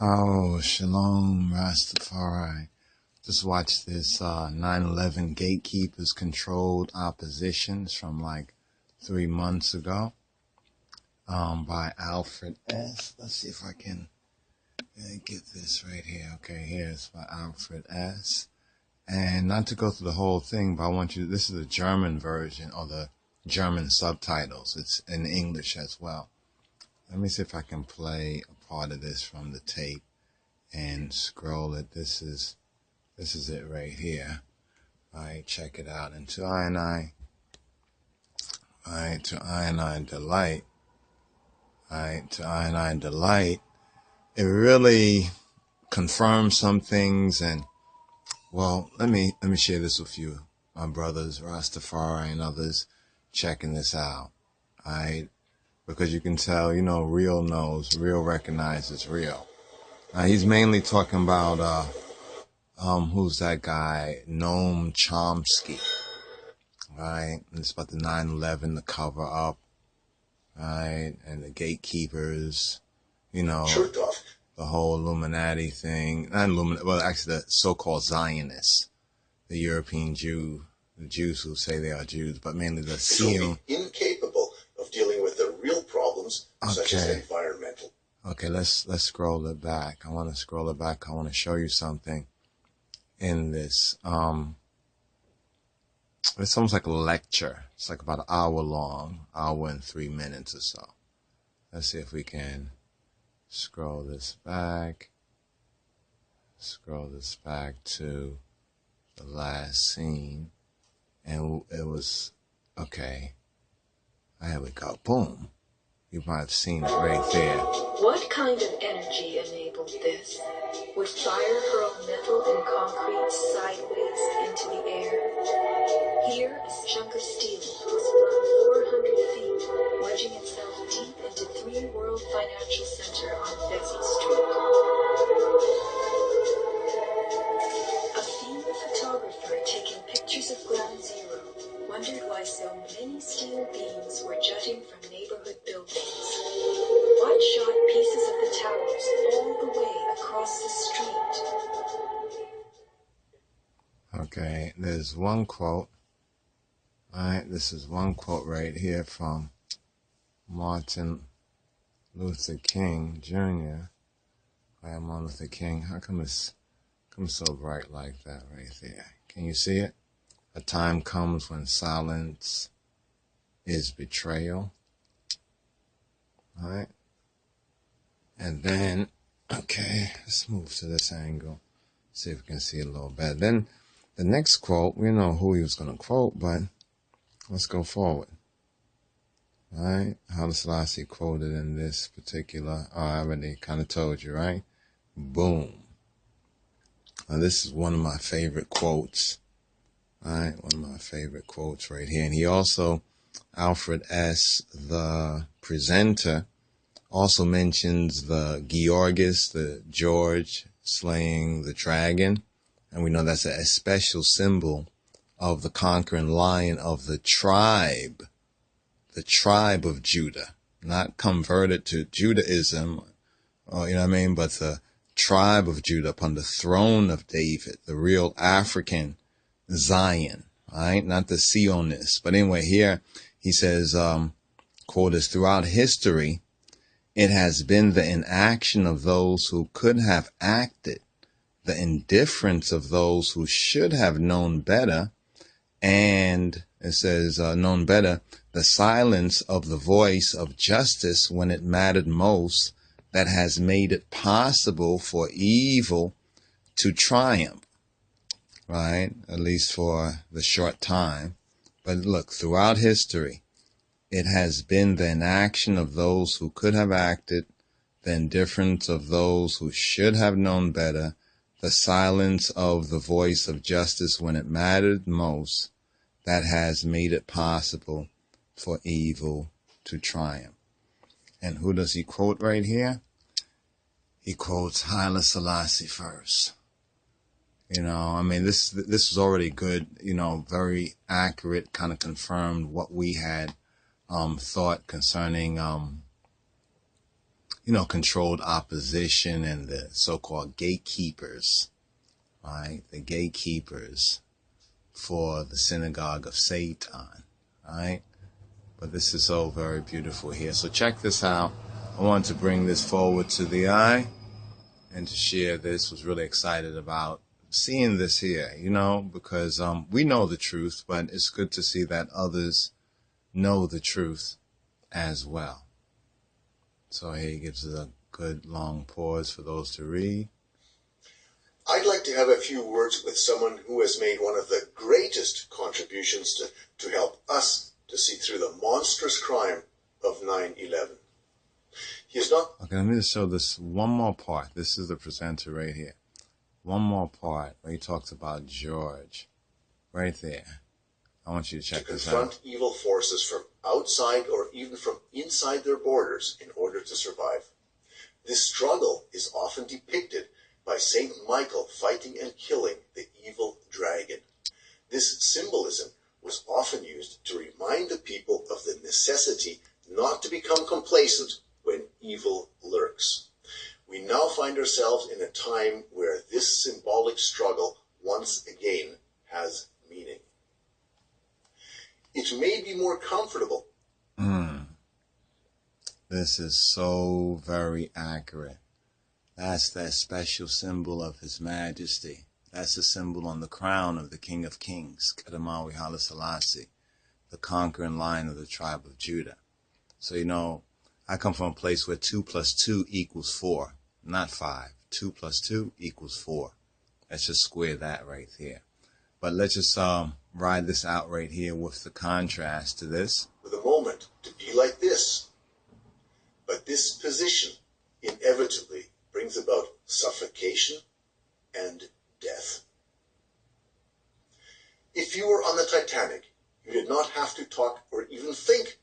Oh, shalom, Rastafari. Just watched this 9/11 Gatekeepers controlled oppositions from like 3 months ago by Alfred S. Let's see if I can get this right here. Okay, here's by Alfred S. And not to go through the whole thing, but I want you, this is the German version or the German subtitles. It's in English as well. Let me see if I can play a part of this from the tape and scroll it. This is it right here. All right, check it out. And to I delight. All right, to I delight. It really confirms some things, and well, let me share this with you, my brothers, Rastafari and others, checking this out. All right, because you can tell, real knows, real recognizes real. He's mainly talking about who's that guy? Noam Chomsky, right? And it's about the 9/11, the cover up, right? And the gatekeepers, the whole Illuminati thing. Not Illuminati, well, actually the so-called Zionists, the European Jew, the Jews who say they are Jews, but mainly the Sion. Incapable of dealing with the real problems, such as environmental. Okay, let's scroll it back. I want to scroll it back. I want to show you something in this. It's almost like a lecture. It's like about an hour long, hour and 3 minutes or so. Let's see if we can scroll this back. Scroll this back to the last scene. And it was, okay. There we go. Boom. You might have seen it right there. What kind of energy enabled this? Would fire hurl metal and concrete sideways into the air? Here, a chunk of steel was flung 400 feet, wedging itself deep into Three World Financial Center on Vesey Street. A female photographer taking pictures of Ground Zero wondered why so many steel beams were jutting from neighborhood buildings. What shot pieces of the towers all the way across the street? Okay, there's one quote. All right, this is one quote right here from Martin Luther King Jr. Martin Luther King. How come it's so bright like that right there? Can you see it? A time comes when silence is betrayal. All right. And then, okay, let's move to this angle. See if we can see it a little better. Then the next quote, we know who he was going to quote, but let's go forward. All right. How Selassie quoted in this particular, I already kind of told you, right? Boom. Now, this is one of my favorite quotes. All right. One of my favorite quotes right here. And he also, Alfred S., the presenter, also mentions the Georgis, the George slaying the dragon. And we know that's a special symbol of the conquering lion of the tribe of Judah, not converted to Judaism, or, but the tribe of Judah upon the throne of David, the real African Zion, right? Not the Zionists. But anyway, here he says, quote is, throughout history, it has been the inaction of those who could have acted, the indifference of those who should have known better, and it says, known better, the silence of the voice of justice when it mattered most, that has made it possible for evil to triumph, right? At least for the short time. But look, throughout history, it has been the inaction of those who could have acted, the indifference of those who should have known better, the silence of the voice of justice when it mattered most, that has made it possible for evil to triumph. And who does he quote right here? He quotes Haile Selassie first. This was already good, very accurate, kind of confirmed what we had thought concerning, controlled opposition and the so-called gatekeepers, right? The gatekeepers for the synagogue of Satan, right? But this is so very beautiful here. So check this out. I want to bring this forward to the eye and to share this. Was really excited about seeing this here, because we know the truth, but it's good to see that others know the truth as well. So here he gives us a good long pause for those to read. I'd like to have a few words with someone who has made one of the greatest contributions to help us to see through the monstrous crime of 9/11. He is not... Okay, let me just show this one more part. This is the presenter right here. One more part where he talks about George. Right there. I want you to check this out. To confront evil forces from outside or even from inside their borders in order to survive. This struggle is often depicted by Saint Michael fighting and killing the evil dragon. This symbolism was often used to remind the people of the necessity not to become complacent when evil lurks. We now find ourselves in a time where this symbolic struggle once again has meaning. It may be more comfortable. This is so very accurate. That's that special symbol of His Majesty. That's the symbol on the crown of the King of Kings, Kedamawi Haile Selassie, the conquering lion of the tribe of Judah. So, I come from a place where 2 + 2 = 4, not 5. 2 + 2 = 4. Let's just square that right there. But let's just ride this out right here with the contrast to this. For the moment to be like this. But this position inevitably brings about suffocation and death. If you were on the Titanic, you did not have to talk or even think